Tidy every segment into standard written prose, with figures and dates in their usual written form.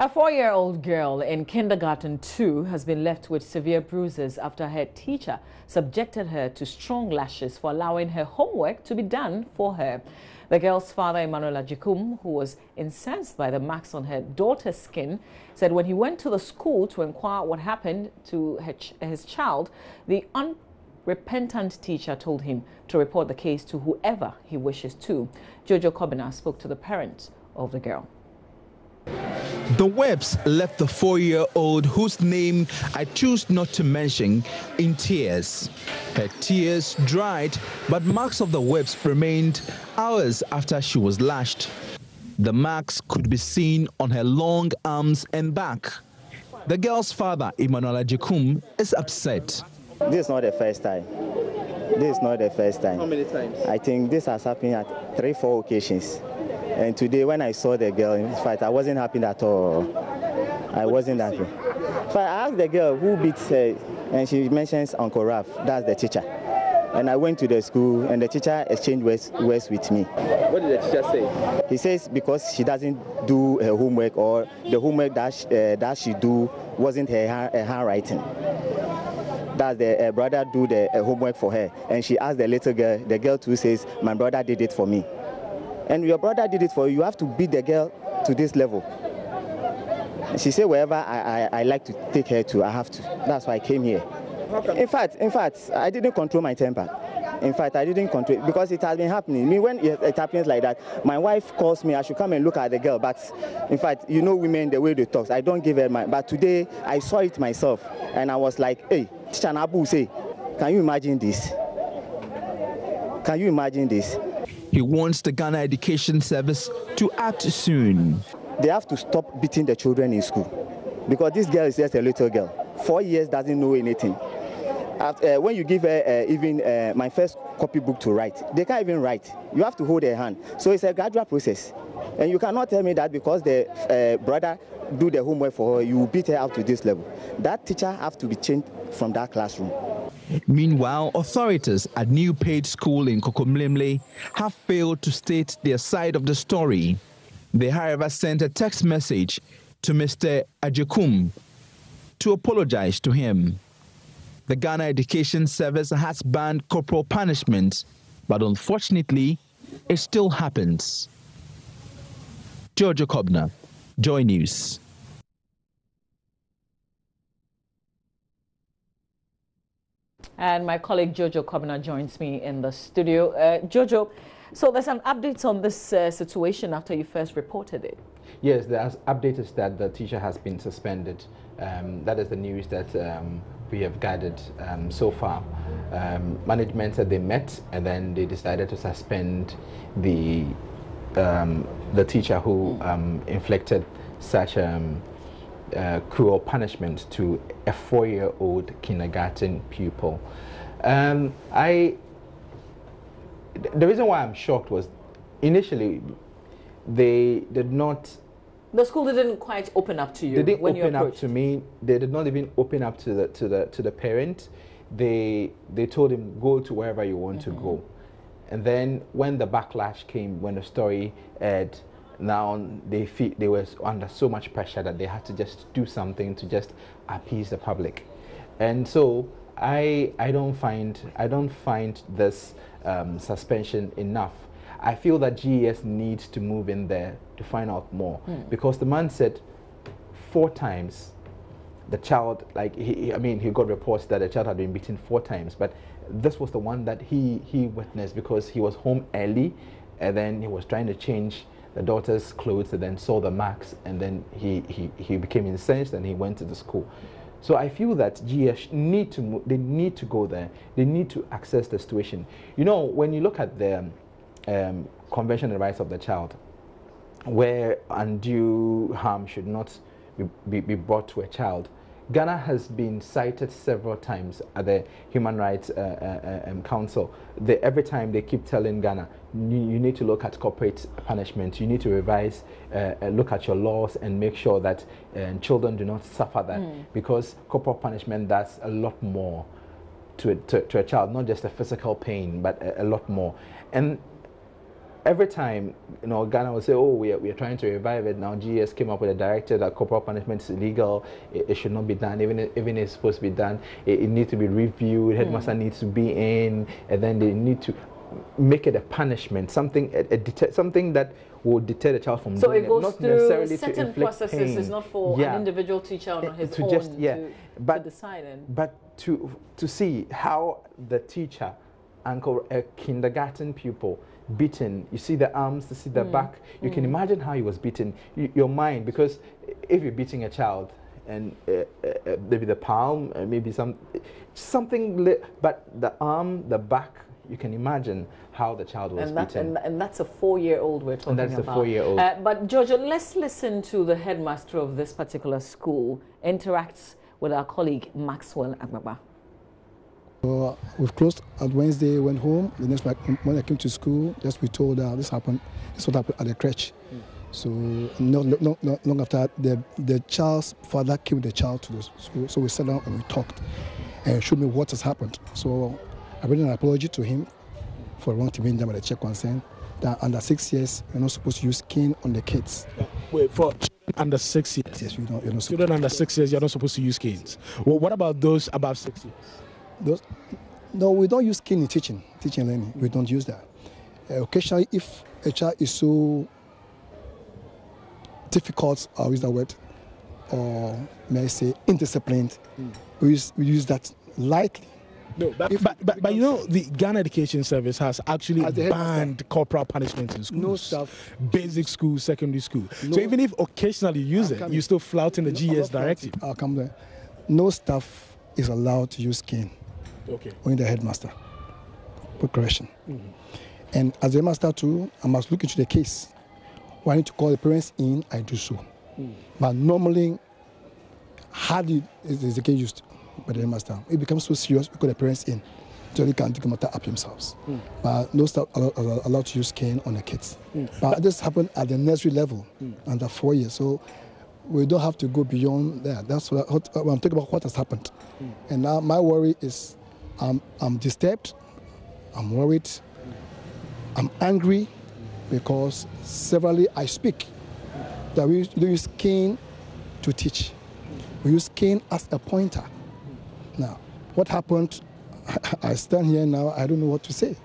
A 4-year-old girl in kindergarten 2 has been left with severe bruises after her teacher subjected her to strong lashes for allowing her homework to be done for her. The girl's father, Emmanuel Ajikum, who was incensed by the marks on her daughter's skin, said when he went to the school to inquire what happened to his child, the unrepentant teacher told him to report the case to whoever he wishes to. Jojo Kobina spoke to the parents of the girl. The Webbs left the 4-year-old, whose name I choose not to mention, in tears. Her tears dried, but marks of the Webbs remained hours after she was lashed. The marks could be seen on her long arms and back. The girl's father, Emmanuel Ajikum, is upset. This is not the first time. This is not the first time. How many times? I think this has happened at 3-4 occasions. And today when I saw the girl, in fact, I wasn't happy at all. I wasn't happy. So I asked the girl who beat her, and she mentions Uncle Ralph, that's the teacher. And I went to the school, and the teacher exchanged words with me. What did the teacher say? He says because she doesn't do her homework, or the homework that she do wasn't her handwriting. That the brother do the homework for her. And she asked the little girl, the girl too says, my brother did it for me. And your brother did it for you, you have to beat the girl to this level. And she said, wherever I like to take her to, I have to. That's why I came here. In fact, I didn't control my temper. In fact, I didn't control it because it has been happening. Me, when it happens like that, my wife calls me, I should come and look at the girl. But in fact, you know women, the way they talk, I don't give her my. But today, I saw it myself. And I was like, hey, Teacher Nabu, say, can you imagine this? Can you imagine this? He wants the Ghana Education Service to act soon. They have to stop beating the children in school because this girl is just a little girl. 4 years doesn't know anything. When you give her even my first copybook to write, they can't even write. You have to hold her hand. So it's a gradual process. And you cannot tell me that because the brother do the homework for her, you beat her up to this level. That teacher have to be changed from that classroom. Meanwhile, authorities at New Page School in Kokomlemle have failed to state their side of the story. They, however, sent a text message to Mr. Ajikum to apologize to him. The Ghana Education Service has banned corporal punishment, but unfortunately, it still happens. Jojo Kobina, JoyNews. And my colleague Jojo Kobina joins me in the studio. Jojo, so there's an update on this situation after you first reported it. Yes, the update is that the teacher has been suspended. That is the news that we have gathered so far. Management said they met and then they decided to suspend the teacher who inflicted such cruel punishment to a 4-year-old kindergarten pupil. The reason why I'm shocked was initially they did not. The school didn't quite open up to you. They didn't when open you up to me. They did not even open up to the parent. They told him go to wherever you want to go, and then when the backlash came, when the story aired, now they were under so much pressure that they had to just do something to just appease the public, and so I don't find this suspension enough. I feel that GES needs to move in there to find out more because the man said 4 times the child, like he got reports that the child had been beaten 4 times, but this was the one that he witnessed because he was home early and then he was trying to change the daughter's clothes and then saw the marks and then he became incensed and he went to the school. So I feel that GS need to move, they need to go there. They need to assess the situation. You know, when you look at the Convention on the Rights of the Child, where undue harm should not be brought to a child, Ghana has been cited several times at the Human Rights Council. Every time they keep telling Ghana, you need to look at corporate punishment, you need to revise, look at your laws and make sure that children do not suffer that, because corporal punishment does a lot more to a child, not just a physical pain, but a lot more. And every time, Ghana will say, oh, we are trying to revive it. Now GS came up with a directive that corporal punishment is illegal. It should not be done. Even if it's supposed to be done, it needs to be reviewed. Headmaster needs to be in, and then they need to make it a punishment, something that will deter the child from doing it. So it goes through certain processes. It's not for an individual teacher on his own to decide. But to see how the teacher and a kindergarten pupil beaten, you see the arms, you see the back, you can imagine how he was beaten. Your mind, because if you're beating a child and maybe the palm, maybe something, but the arm, the back, you can imagine how the child was beaten. And that's a 4-year-old we're talking about. And that's a 4-year-old. But Jojo, let's listen to the headmaster of this particular school interacts with our colleague Maxwell Agbaba. We've closed on Wednesday, went home. The next when I came to school, just we told this happened. This what happened at the crèche. So not long after, the child's father came with the child to the school. So we sat down and we talked and showed me what has happened. So I made an apology to him for wrong to be done by the check concern that under 6 years you're not supposed to use cane on the kids. Wait, for under 6 years? Yes, you're not children under 6 years, you're not supposed to use canes. Well, what about those above 6 years? No, we don't use cane in teaching and learning. We don't use that. Occasionally, if a child is so difficult, I'll use that word, or may I say indisciplined, we use that lightly. No, but the Ghana Education Service has actually banned corporal punishment in schools. No stuff. Basic school, secondary school. No, so even if occasionally you use it, you're still flouting the GS directive. I'll come there. No staff is allowed to use cane. Okay. Only the headmaster. Quick correction. And as the headmaster too, I must look into the case. When I need to call the parents in, I do so. But normally, hardly is the case used by the headmaster. It becomes so serious because the parents in, so they can take the matter up themselves. But no staff are allowed to use cane on the kids. But this happened at the nursery level, under 4 years. So we don't have to go beyond that. That's what I'm talking about. What has happened, and now my worry is, I'm disturbed, I'm worried, I'm angry, because severally I speak that we don't use cane to teach. We use cane as a pointer. Now, what happened? I stand here now. I don't know what to say.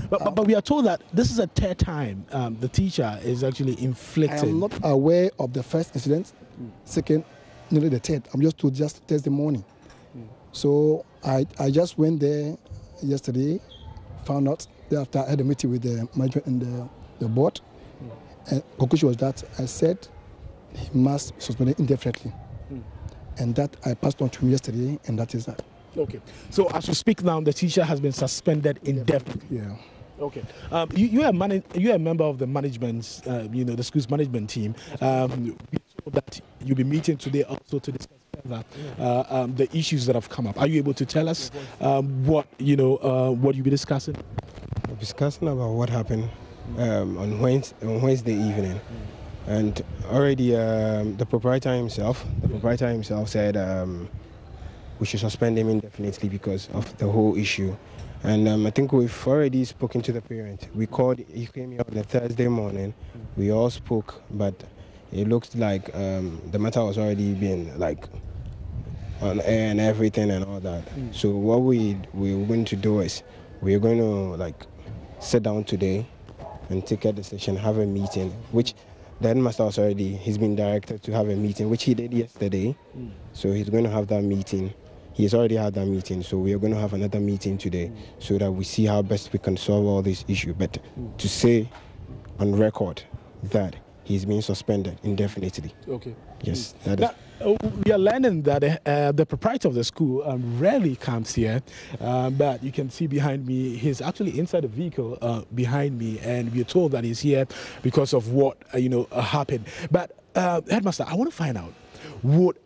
But we are told that this is a third time the teacher is actually inflicting. I am not aware of the first incident. Second, nearly the third. I'm just told just Thursday morning. So I just went there yesterday, found out. After I had a meeting with the management and the board, and conclusion was that I said he must be suspended indefinitely. And that I passed on to him yesterday, and that is that. Okay. So as we speak now, the teacher has been suspended indefinitely. Yeah. Okay. You are a member of the management, the school's management team. That you'll be meeting today also to discuss further the issues that have come up. Are you able to tell us what you'll be discussing? We'll be discussing about what happened on Wednesday evening, and already the proprietor himself said we should suspend him indefinitely because of the whole issue. And I think we've already spoken to the parent. We called, he came here on a Thursday morning. We all spoke, but it looked like the matter was already being on air and everything and all that. So what we're going to do is we're going to sit down today and take a decision, have a meeting, which the headmaster was he's been directed to have a meeting, which he did yesterday. So he's going to have that meeting. He's already had that meeting, so we are going to have another meeting today so that we see how best we can solve all these issues. But to say on record that he's being suspended indefinitely. Okay. Yes, that is. We are learning that the proprietor of the school rarely comes here, but you can see behind me, he's actually inside the vehicle behind me, and we're told that he's here because of what happened. But headmaster, I want to find out, would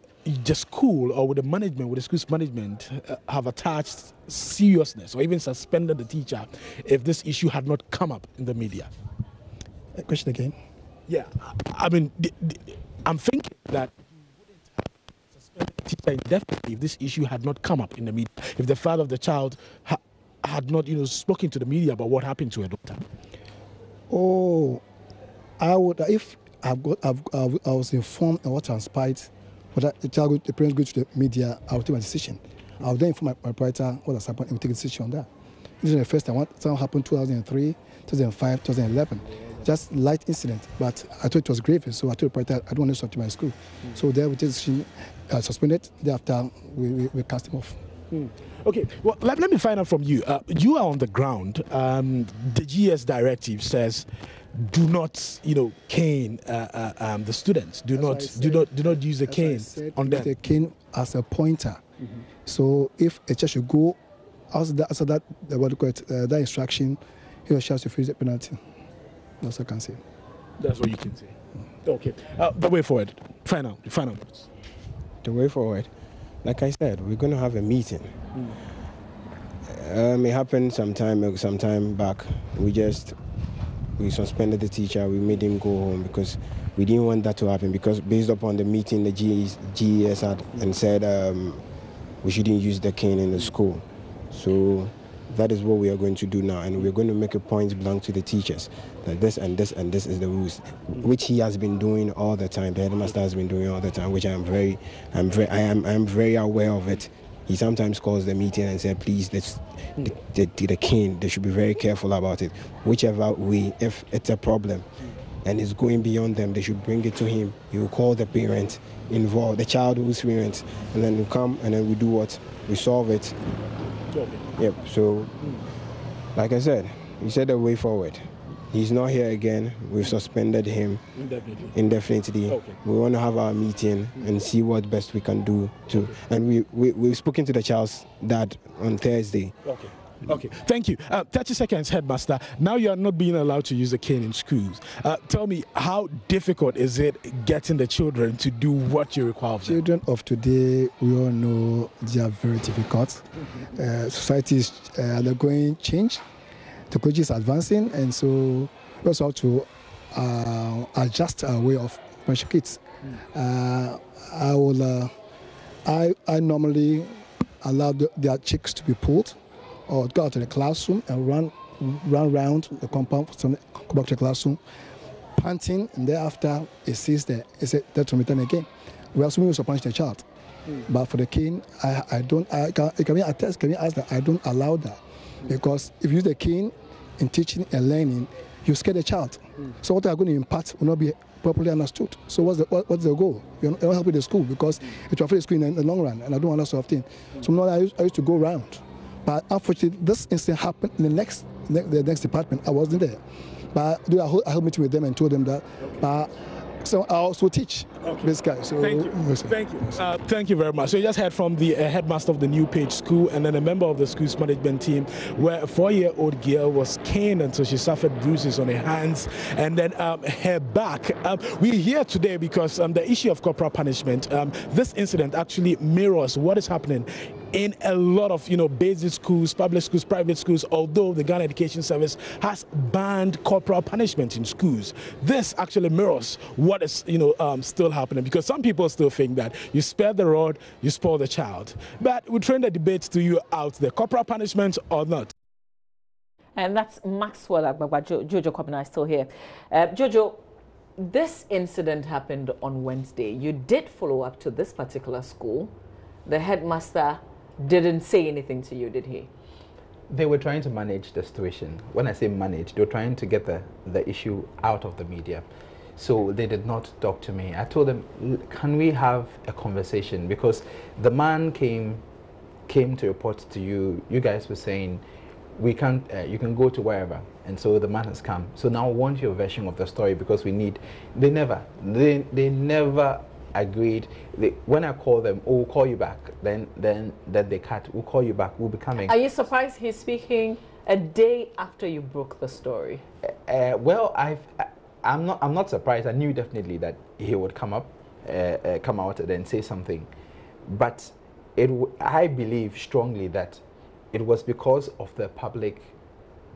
the school or would the school's management have attached seriousness or even suspended the teacher if this issue had not come up in the media? Question again? Yeah, I mean, I'm thinking that teacher indefinitely if this issue had not come up in the media, if the father of the child had not spoken to the media about what happened to her daughter. Oh, I would, if I was informed of what transpired, whether the parents go to the media, I would take my decision. I would then inform my proprietor what has happened and we take a decision on that. This is the first time. Something happened 2003, 2005, 2011. Just light incident, but I thought it was grave, so I told the proprietor I don't want to stop to my school. So there we take decision, suspended. Thereafter, we cast him off. Okay, well, let me find out from you. You are on the ground. The GS directive says, do not, cane the students. Do not use a cane on them. The cane as a pointer. So if a child should go after that, what do you call it, that instruction, he or she has to face the penalty. That's what I can say. That's what you can say. Okay. The way forward. Final. The way forward. Like I said, we're going to have a meeting. It happened sometime back. We suspended the teacher. We made him go home because we didn't want that to happen. Because based upon the meeting, the GES had and said we shouldn't use the cane in the school. So that is what we are going to do now, and we're going to make a point blank to the teachers that this and this and this is the rules, which he has been doing all the time. The headmaster has been doing all the time, which I am very aware of it. He sometimes calls the meeting and said, please, the cane, they should be very careful about it. Whichever way, if it's a problem and it's going beyond them, they should bring it to him. He will call the parent involved, the child who's parent, and then we come and then we do what? We solve it. Yep, so like I said, he said the way forward. He's not here again. We've suspended him indefinitely. Okay. We want to have our meeting and see what best we can do too. And we've spoken to the child's dad on Thursday. Okay, thank you. 30 seconds, headmaster. Now you are not being allowed to use a cane in schools. Tell me, how difficult is it getting the children to do what you require of them? Children of today, we all know they are very difficult. Society is undergoing change. Technology is advancing, and so we also have to adjust our way of punishing kids. I normally allow their cheeks to be pulled, or go out to the classroom and run around the compound, come back to the classroom, panting, and thereafter it says that it's that to return again. We also use to punish the child, but for the cane, I don't. Can we attest? Can we ask that I don't allow that? Because if you use the cane in teaching and learning, you scare the child. So what they are going to impart will not be properly understood. So what's the goal? You're not helping the school because it will affect the school in the long run, and I don't want that sort of thing. So now I used to go around. But unfortunately, this incident happened in the next department. I wasn't there. But I held a meeting with them and told them that. So I also teach this guy. So thank you. Thank you very much. So you just heard from the headmaster of the New Page School and then a member of the school's management team, where a 4-year-old girl was caned until she suffered bruises on her hands and then her back. We're here today because the issue of corporal punishment, this incident actually mirrors what is happening in a lot of basic schools, public schools, private schools, although the Ghana Education Service has banned corporal punishment in schools. This actually mirrors what is still happening, because some people still think that you spare the rod, you spoil the child. But we turn the debate to you out there, corporal punishment or not. And that's Maxwell Agbagba. Jojo Kwabena is still here. Jojo, this incident happened on Wednesday. You did follow up to this particular school. The headmaster didn't say anything to you, did he? They were trying to manage the situation. When I say manage, they were trying to get the issue out of the media. So they did not talk to me. I told them, can we have a conversation? Because the man came to report to you. You guys were saying, we can't, you can go to wherever. And so the man has come. So now I want your version of the story, because we need, they never agreed. When I call them, oh, we'll call you back. Then they cut. We'll call you back. We'll be coming. Are you surprised he's speaking a day after you broke the story? Well, I'm not surprised. I knew definitely that he would come out and then say something. But I believe strongly that it was because of the public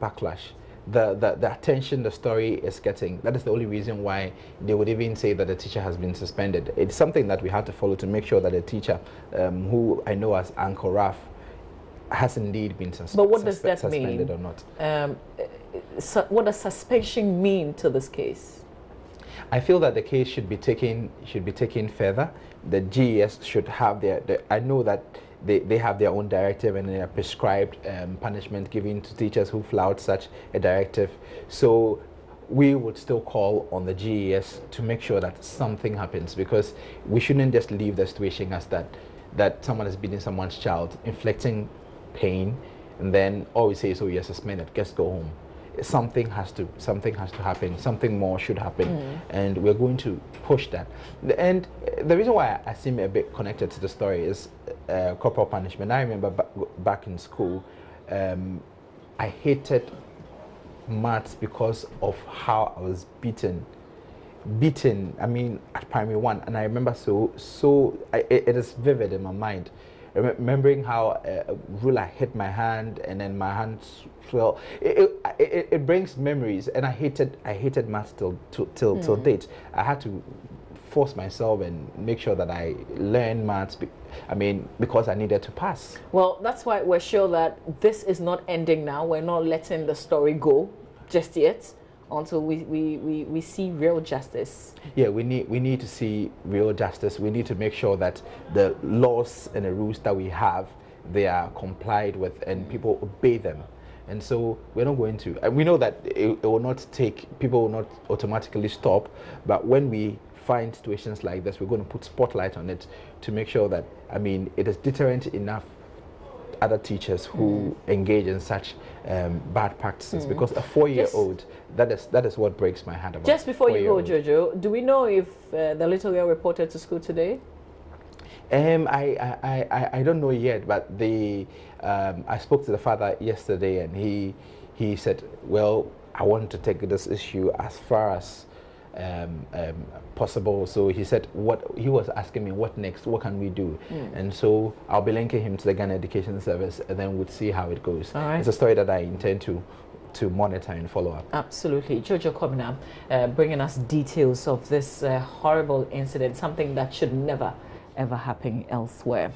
backlash. The attention the story is getting, that is the only reason why they would even say that the teacher has been suspended. It's something that we have to follow to make sure that the teacher, who I know as Uncle Raf, has indeed been suspended. But what does that mean? Or not. what does suspension mean to this case? I feel that the case should be taken further. The GES should have I know that they have their own directive and their prescribed punishment given to teachers who flout such a directive. So we would still call on the GES to make sure that something happens, because we shouldn't just leave the situation as that someone is beating someone's child, inflicting pain, and then all we say is, oh, you're suspended, just go home. Something has to happen. Something more should happen, and we're going to push that. And the reason why I seem a bit connected to the story is corporal punishment. I remember back in school, I hated maths because of how I was beaten. I mean, at primary 1, and I remember it is vivid in my mind. Remembering how a ruler hit my hand and then my hand swelled. It brings memories, and I hated maths till date. I had to force myself and make sure that I learned maths. Because I needed to pass. Well, that's why we're sure that this is not ending now. We're not letting the story go just yet until we see real justice. Yeah, we need to see real justice. We need to make sure that the laws and the rules that we have, they are complied with and people obey them. And so we're not going to, and we know that it will not take, people will not automatically stop, but when we find situations like this, we're going to put spotlight on it to make sure that, it is deterrent enough other teachers who engage in such bad practices, because a 4-year-old, that is what breaks my heart about. Just before you go, Jojo, do we know if the little girl reported to school today? I don't know yet, but I spoke to the father yesterday, and he said, well, I want to take this issue as far as possible. So he said, he was asking me, what next, what can we do? And so I'll be linking him to the Ghana Education Service, and then we'll see how it goes. It's a story that I intend to monitor and follow up. Absolutely. Jojo Kobina, bringing us details of this horrible incident, something that should never ever happen elsewhere.